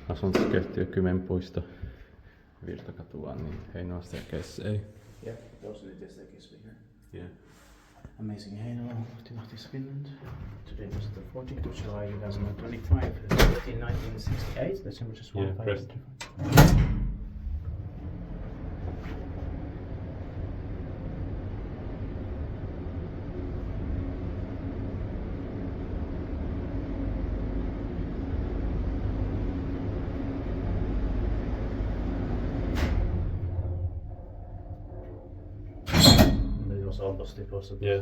Asuntoskeittiö Kymenpuisto, Virtakuja, niin Heinola staircase. Yeah, those are the staircase here. Yeah. Amazing Heinola, modernized Finland. Today was the 14th of July 2025, 1968. That's just one. Yeah, pressed. It was almost possible. Yeah.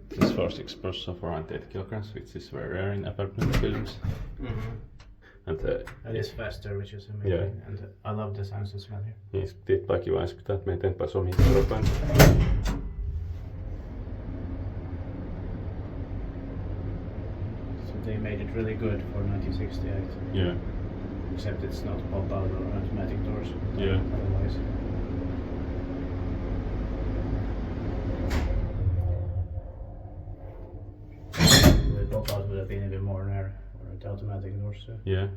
This is for 6% for 108 kilograms, which is very rare in apartment buildings. Mm-hmm. And it is faster, which is amazing. Yeah. And I love the sounds as well here. Niin, tippaa kiva äskyttää, että me eteenpäin somiin Euroopan. So they made it really good for 1968. Yeah. Except it's not pop-out or automatic doors. Yeah. Otherwise. The pop-out would have been even more rare, or the automatic doors. Yeah.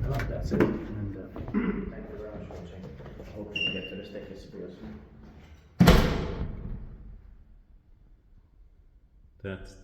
Well, that's it. And thank you very much for watching. Hope you can get to the staircase video soon. That's